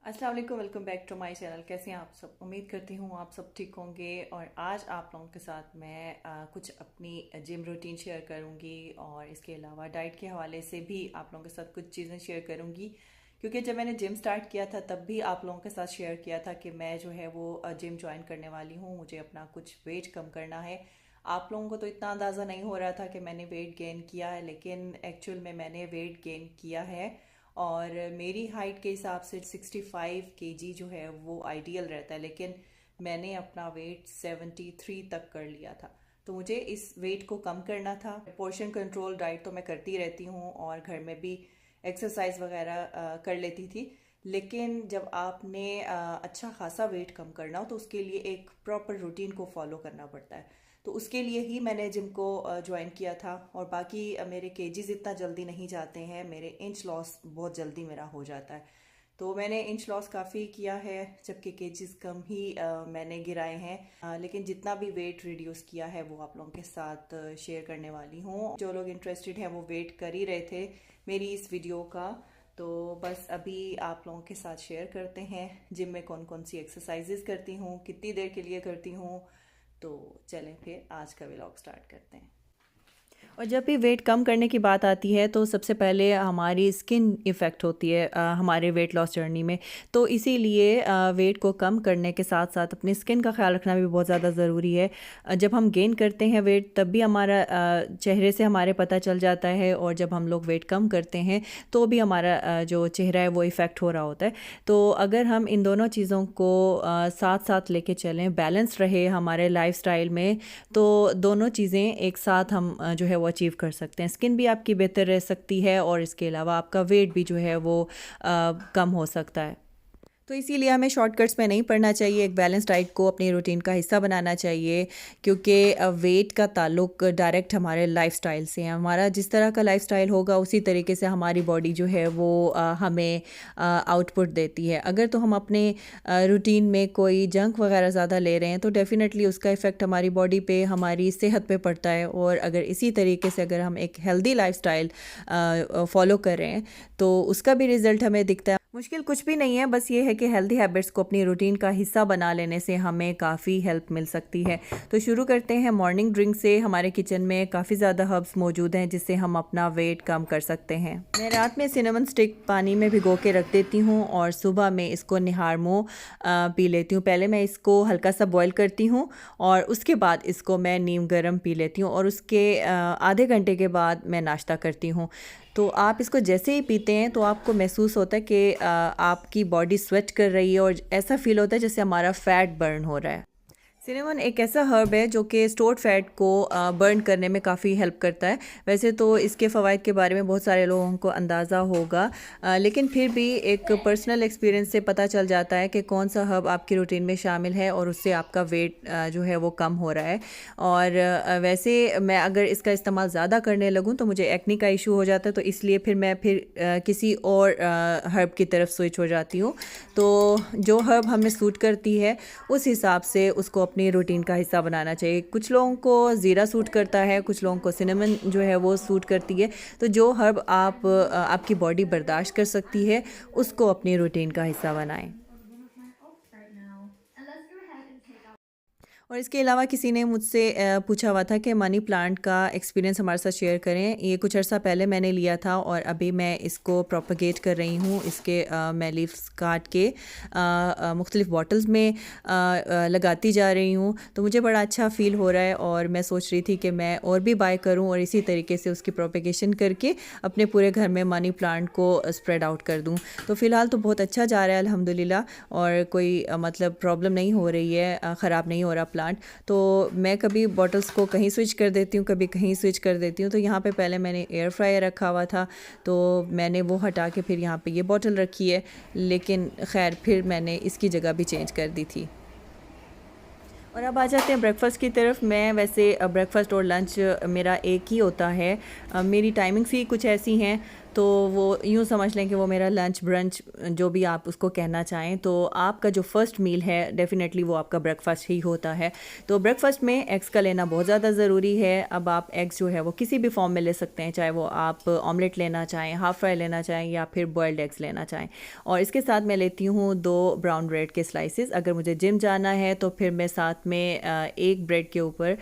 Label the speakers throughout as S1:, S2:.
S1: अस्सलाम वालेकुम, welcome back to my channel. कैसे हैं आप सब? उम्मीद करती हूँ आप सब ठीक होंगे। और आज आप लोगों के साथ मैं कुछ अपनी जिम रूटीन शेयर करूँगी और इसके अलावा डाइट के हवाले से भी आप लोगों के साथ कुछ चीज़ें शेयर करूँगी। क्योंकि जब मैंने जिम स्टार्ट किया था तब भी आप लोगों के साथ शेयर किया था कि मैं जो है वो जिम ज्वाइन करने वाली हूँ, मुझे अपना कुछ वेट कम करना है। आप लोगों को तो इतना अंदाज़ा नहीं हो रहा था कि मैंने वेट गेन किया है, लेकिन एक्चुअल में मैंने वेट गेन किया है। और मेरी हाइट के हिसाब से 65 kg जो है वो आइडियल रहता है, लेकिन मैंने अपना वेट 73 तक कर लिया था। तो मुझे इस वेट को कम करना था। पोर्शन कंट्रोल डाइट तो मैं करती रहती हूँ और घर में भी एक्सरसाइज वगैरह कर लेती थी। लेकिन जब आपने अच्छा खासा वेट कम करना हो तो उसके लिए एक प्रॉपर रूटीन को फॉलो करना पड़ता है। तो उसके लिए ही मैंने जिम को ज्वाइन किया था। और बाकी मेरे केजीज इतना जल्दी नहीं जाते हैं, मेरे इंच लॉस बहुत जल्दी मेरा हो जाता है। तो मैंने इंच लॉस काफ़ी किया है, जबकि केजीज कम ही मैंने गिराए हैं। लेकिन जितना भी वेट रिड्यूस किया है वो आप लोगों के साथ शेयर करने वाली हूँ। जो लोग इंटरेस्टेड हैं वो वेट कर ही रहे थे मेरी इस वीडियो का। तो बस अभी आप लोगों के साथ शेयर करते हैं जिम में कौन कौन सी एक्सरसाइजेज करती हूँ, कितनी देर के लिए करती हूँ। तो चलें फिर आज का व्लॉग स्टार्ट करते हैं। और जब भी वेट कम करने की बात आती है तो सबसे पहले हमारी स्किन इफ़ेक्ट होती है हमारे वेट लॉस जर्नी में। तो इसीलिए वेट को कम करने के साथ साथ अपनी स्किन का ख्याल रखना भी बहुत ज़्यादा ज़रूरी है। जब हम गेन करते हैं वेट तब भी हमारा चेहरे से हमारे पता चल जाता है, और जब हम लोग वेट कम करते हैं तो भी हमारा जो चेहरा है वो इफ़ेक्ट हो रहा होता है। तो अगर हम इन दोनों चीज़ों को साथ साथ लेके चलें, बैलेंस रहे हमारे लाइफस्टाइल में, तो दोनों चीज़ें एक साथ हम जो है वो अचीव कर सकते हैं। स्किन भी आपकी बेहतर रह सकती है और इसके अलावा आपका वेट भी जो है वो कम हो सकता है। तो इसीलिए हमें शॉर्टकट्स में नहीं पड़ना चाहिए, एक बैलेंस डाइट को अपनी रूटीन का हिस्सा बनाना चाहिए। क्योंकि वेट का ताल्लुक डायरेक्ट हमारे लाइफस्टाइल से है। हमारा जिस तरह का लाइफस्टाइल होगा उसी तरीके से हमारी बॉडी जो है वो हमें आउटपुट देती है। अगर तो हम अपने रूटीन में कोई जंक वगैरह ज़्यादा ले रहे हैं तो डेफ़िनेटली उसका इफ़ेक्ट हमारी बॉडी पे, हमारी सेहत पे पड़ता है। और अगर इसी तरीके से अगर हम एक हेल्दी लाइफस्टाइल फॉलो कर रहे हैं तो उसका भी रिज़ल्ट हमें दिखता है। मुश्किल कुछ भी नहीं है, बस ये है कि हेल्दी हैबिट्स को अपनी रूटीन का हिस्सा बना लेने से हमें काफ़ी हेल्प मिल सकती है। तो शुरू करते हैं मॉर्निंग ड्रिंक से। हमारे किचन में काफ़ी ज़्यादा हर्ब्स मौजूद हैं जिससे हम अपना वेट कम कर सकते हैं। मैं रात में सिनेमन स्टिक पानी में भिगो के रख देती हूँ और सुबह में इसको निहारमो पी लेती हूँ। पहले मैं इसको हल्का सा बॉयल करती हूँ और उसके बाद इसको मैं नीम गर्म पी लेती हूँ, और उसके आधे घंटे के बाद मैं नाश्ता करती हूँ। तो आप इसको जैसे ही पीते हैं तो आपको महसूस होता है कि आपकी बॉडी स्वेट कर रही है और ऐसा फील होता है जैसे हमारा फैट बर्न हो रहा है। सिनेमन एक ऐसा हर्ब है जो कि स्टोर्ड फैट को बर्न करने में काफ़ी हेल्प करता है। वैसे तो इसके फ़वाइद के बारे में बहुत सारे लोगों को अंदाज़ा होगा, लेकिन फिर भी एक पर्सनल एक्सपीरियंस से पता चल जाता है कि कौन सा हर्ब आपकी रूटीन में शामिल है और उससे आपका वेट जो है वो कम हो रहा है। और वैसे मैं अगर इसका इस्तेमाल ज़्यादा करने लगूँ तो मुझे एक्ने का इशू हो जाता है, तो इसलिए फिर मैं किसी और हर्ब की तरफ स्विच हो जाती हूँ। तो जो हर्ब हमें सूट करती है उस हिसाब से उसको अपनी रूटीन का हिस्सा बनाना चाहिए। कुछ लोगों को ज़ीरा सूट करता है, कुछ लोगों को सिनेमन जो है वो सूट करती है। तो जो हर्ब आपकी बॉडी बर्दाश्त कर सकती है उसको अपनी रूटीन का हिस्सा बनाएं। और इसके अलावा किसी ने मुझसे पूछा हुआ था कि मनी प्लांट का एक्सपीरियंस हमारे साथ शेयर करें। ये कुछ अर्सा पहले मैंने लिया था और अभी मैं इसको प्रोपगेट कर रही हूँ। इसके मैं लीव्स काट के मुख्तलिफ़ बॉटल्स में लगाती जा रही हूँ। तो मुझे बड़ा अच्छा फ़ील हो रहा है और मैं सोच रही थी कि मैं और भी बाय करूँ और इसी तरीके से उसकी प्रोपगेशन करके अपने पूरे घर में मनी प्लांट को स्प्रेड आउट कर दूँ। तो फ़िलहाल तो बहुत अच्छा जा रहा है अल्हम्दुलिल्लाह, और कोई मतलब प्रॉब्लम नहीं हो रही है, ख़राब नहीं हो रहा प्लांट। तो मैं कभी बॉटल्स को कहीं स्विच कर देती हूँ, कभी कहीं स्विच कर देती हूँ। तो यहाँ पे पहले मैंने एयर फ्रायर रखा हुआ था तो मैंने वो हटा के फिर यहाँ पे ये बॉटल रखी है, लेकिन खैर फिर मैंने इसकी जगह भी चेंज कर दी थी। और अब आ जाते हैं ब्रेकफ़ास्ट की तरफ। मैं वैसे ब्रेकफ़ास्ट और लंच मेरा एक ही होता है। मेरी टाइमिंग्स ही कुछ ऐसी हैं। तो वो यूँ समझ लें कि वो मेरा लंच ब्रंच जो भी आप उसको कहना चाहें। तो आपका जो फर्स्ट मील है डेफ़िनेटली वो आपका ब्रेकफास्ट ही होता है। तो ब्रेकफास्ट में एग्स का लेना बहुत ज़्यादा ज़रूरी है। अब आप एग्स जो है वो किसी भी फॉर्म में ले सकते हैं, चाहे वो आप ऑमलेट लेना चाहें, हाफ़ फ्राई लेना चाहें या फिर बॉयल्ड एग्स लेना चाहें। और इसके साथ मैं लेती हूँ 2 ब्राउन ब्रेड के स्लाइसेस। अगर मुझे जिम जाना है तो फिर मैं साथ में एक ब्रेड के ऊपर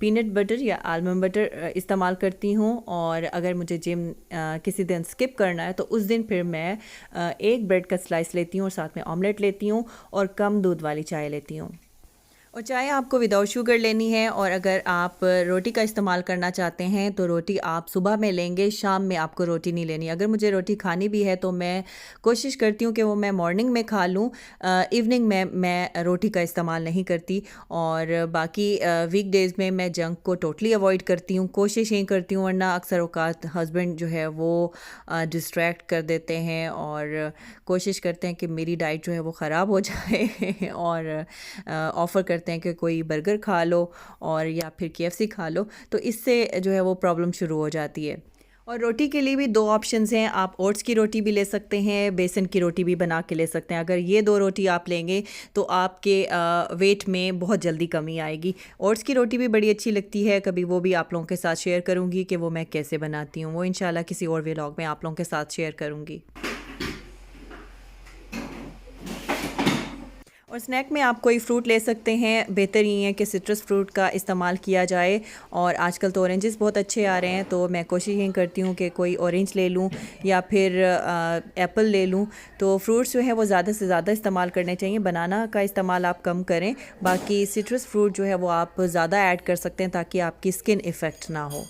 S1: पीनट बटर या आलमंड बटर इस्तेमाल करती हूँ। और अगर मुझे जिम किसी दिन स्किप करना है तो उस दिन फिर मैं एक ब्रेड का स्लाइस लेती हूँ और साथ में ऑमलेट लेती हूँ और कम दूध वाली चाय लेती हूँ। और चाय आपको विदाउट शुगर लेनी है। और अगर आप रोटी का इस्तेमाल करना चाहते हैं तो रोटी आप सुबह में लेंगे, शाम में आपको रोटी नहीं लेनी। अगर मुझे रोटी खानी भी है तो मैं कोशिश करती हूँ कि वो मैं मॉर्निंग में खा लूँ, इवनिंग में मैं रोटी का इस्तेमाल नहीं करती। और बाकी वीक डेज़ में मैं जंक को टोटली अवॉइड करती हूँ, कोशिश यही करती हूँ, वरना अक्सर औकात हस्बैंड जो है वो डिस्ट्रैक्ट कर देते हैं और कोशिश करते हैं कि मेरी डाइट जो है वो ख़राब हो जाए और ऑफ़र करते हैं कि कोई बर्गर खा लो और या फिर केएफसी खा लो, तो इससे जो है वो प्रॉब्लम शुरू हो जाती है। और रोटी के लिए भी 2 ऑप्शंस हैं, आप ओट्स की रोटी भी ले सकते हैं, बेसन की रोटी भी बना के ले सकते हैं। अगर ये 2 रोटी आप लेंगे तो आपके वेट में बहुत जल्दी कमी आएगी। ओट्स की रोटी भी बड़ी अच्छी लगती है, कभी वो भी आप लोगों के साथ शेयर करूँगी कि वो मैं कैसे बनाती हूँ, वो इंशाल्लाह किसी और व्लॉग में आप लोगों के साथ शेयर करूँगी। और स्नैक में आप कोई फ्रूट ले सकते हैं, बेहतर ये है कि सिट्रस फ्रूट का इस्तेमाल किया जाए। और आजकल तो ऑरेंजेस बहुत अच्छे आ रहे हैं, तो मैं कोशिश यही करती हूँ कि कोई ऑरेंज ले लूँ या फिर एप्पल ले लूँ। तो फ्रूट्स जो है वो ज़्यादा से ज़्यादा इस्तेमाल करने चाहिए, बनाना का इस्तेमाल आप कम करें, बाकी सिट्रस फ्रूट जो है वो आप ज़्यादा ऐड कर सकते हैं ताकि आपकी स्किन इफ़ेक्ट ना हो।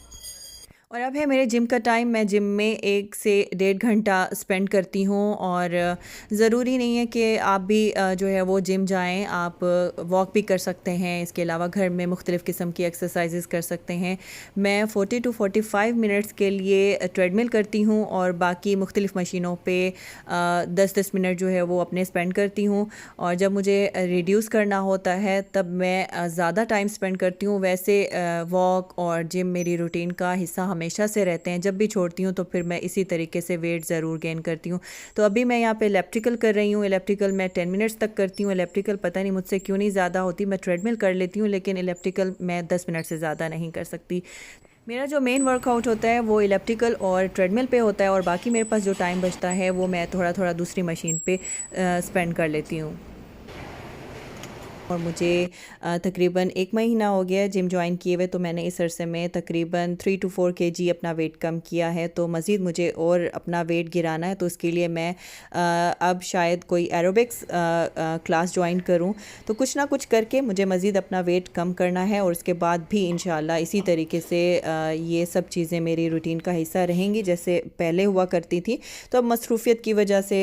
S1: और अब है मेरे जिम का टाइम। मैं जिम में 1 से 1.5 घंटा स्पेंड करती हूँ। और ज़रूरी नहीं है कि आप भी जो है वो जिम जाएं, आप वॉक भी कर सकते हैं। इसके अलावा घर में मुख्तलिफ़ किस्म की एक्सरसाइजेज़ कर सकते हैं। मैं 40 टू 45 मिनट्स के लिए ट्रेडमिल करती हूँ और बाकी मुख्तलिफ़ मशीनों पे 10-10 मिनट जो है वो अपने स्पेंड करती हूँ। और जब मुझे रिड्यूस करना होता है तब मैं ज़्यादा टाइम स्पेंड करती हूँ। वैसे वॉक और जिम मेरी रूटीन का हिस्सा हमेशा से रहते हैं। जब भी छोड़ती हूँ तो फिर मैं इसी तरीके से वेट ज़रूर गेन करती हूँ। तो अभी मैं यहाँ पे इलेप्टिकल कर रही हूँ। इलेप्टिकल मैं 10 मिनट्स तक करती हूँ। इलेप्टिकल पता नहीं मुझसे क्यों नहीं ज़्यादा होती, मैं ट्रेडमिल कर लेती हूँ लेकिन इलेप्टिकल मैं 10 मिनट से ज़्यादा नहीं कर सकती। मेरा जो मेन वर्कआउट होता है वो इलेप्टिकल और ट्रेडमिल पे होता है और बाकी मेरे पास जो टाइम बचता है वो मैं थोड़ा थोड़ा दूसरी मशीन पे स्पेंड कर लेती हूँ। और मुझे तकरीबन 1 महीना हो गया जिम ज्वाइन किए हुए, तो मैंने इस अरसे में तकरीबन 3 to 4 kg अपना वेट कम किया है। तो मज़ीद मुझे और अपना वेट गिराना है, तो उसके लिए मैं अब शायद कोई एरोबिक्स क्लास ज्वाइन करूं। तो कुछ ना कुछ करके मुझे मज़ीद अपना वेट कम करना है और उसके बाद भी इंशाल्लाह इसी तरीके से ये सब चीज़ें मेरी रूटीन का हिस्सा रहेंगी जैसे पहले हुआ करती थी। तो अब मसरूफ़ियत की वजह से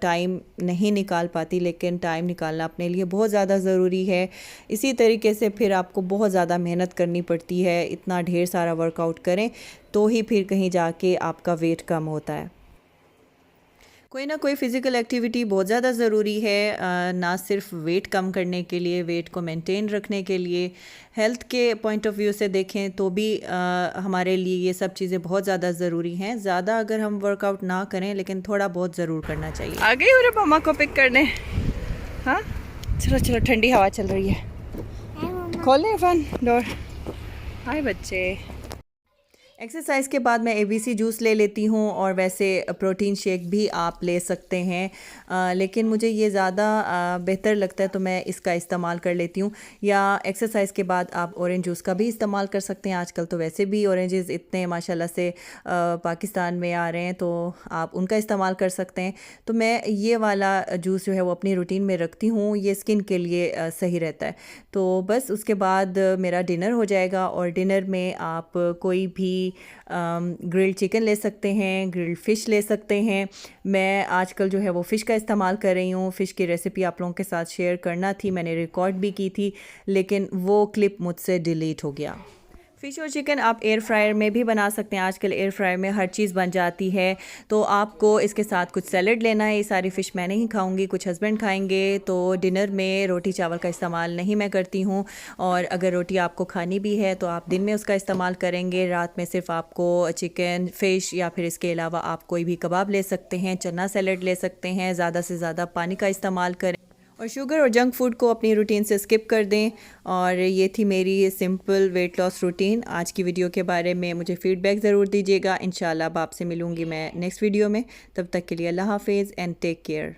S1: टाइम नहीं निकाल पाती, लेकिन टाइम निकालना अपने लिए बहुत ज़्यादा ज़रूरी है। इसी तरीके से फिर आपको बहुत ज़्यादा मेहनत करनी पड़ती है, इतना ढेर सारा वर्कआउट करें तो ही फिर कहीं जाके आपका वेट कम होता है। कोई ना कोई फ़िज़िकल एक्टिविटी बहुत ज़्यादा ज़रूरी है, ना सिर्फ वेट कम करने के लिए, वेट को मेंटेन रखने के लिए, हेल्थ के पॉइंट ऑफ व्यू से देखें तो भी हमारे लिए ये सब चीज़ें बहुत ज़्यादा ज़रूरी हैं। ज़्यादा अगर हम वर्कआउट ना करें लेकिन थोड़ा बहुत ज़रूर करना चाहिए। आ गई मेरे मामा को पिक करने। हाँ चलो चलो, ठंडी हवा चल रही है, खोलें फन डोर। हाय बच्चे। एक्सरसाइज के बाद मैं एबीसी जूस ले लेती हूँ और वैसे प्रोटीन शेक भी आप ले सकते हैं, लेकिन मुझे ये ज़्यादा बेहतर लगता है तो मैं इसका इस्तेमाल कर लेती हूँ। या एक्सरसाइज के बाद आप ऑरेंज जूस का भी इस्तेमाल कर सकते हैं। आजकल तो वैसे भी ऑरेंजेस इतने माशाल्लाह से पाकिस्तान में आ रहे हैं तो आप उनका इस्तेमाल कर सकते हैं। तो मैं ये वाला जूस जो है वो अपनी रूटीन में रखती हूँ, ये स्किन के लिए सही रहता है। तो बस उसके बाद मेरा डिनर हो जाएगा और डिनर में आप कोई भी ग्रिल्ड चिकन ले सकते हैं, ग्रिल्ड फ़िश ले सकते हैं। मैं आजकल जो है वो फ़िश का इस्तेमाल कर रही हूँ। फ़िश की रेसिपी आप लोगों के साथ शेयर करना थी, मैंने रिकॉर्ड भी की थी लेकिन वो क्लिप मुझसे डिलीट हो गया। फ़िश और चिकन आप एयर फ्रायर में भी बना सकते हैं। आजकल एयर फ्रायर में हर चीज़ बन जाती है। तो आपको इसके साथ कुछ सैलड लेना है। ये सारी फ़िश मैं नहीं खाऊंगी, कुछ हस्बैंड खाएंगे। तो डिनर में रोटी चावल का इस्तेमाल नहीं मैं करती हूँ। और अगर रोटी आपको खानी भी है तो आप दिन में उसका इस्तेमाल करेंगे। रात में सिर्फ आपको चिकन, फ़िश या फिर इसके अलावा आप कोई भी कबाब ले सकते हैं, चना सैलड ले सकते हैं। ज़्यादा से ज़्यादा पानी का इस्तेमाल करें और शुगर और जंक फूड को अपनी रूटीन से स्किप कर दें। और ये थी मेरी सिंपल वेट लॉस रूटीन। आज की वीडियो के बारे में मुझे फ़ीडबैक ज़रूर दीजिएगा। इंशाल्लाह अब आपसे मिलूँगी मैं नेक्स्ट वीडियो में। तब तक के लिए अल्लाह हाफिज़ एंड टेक केयर।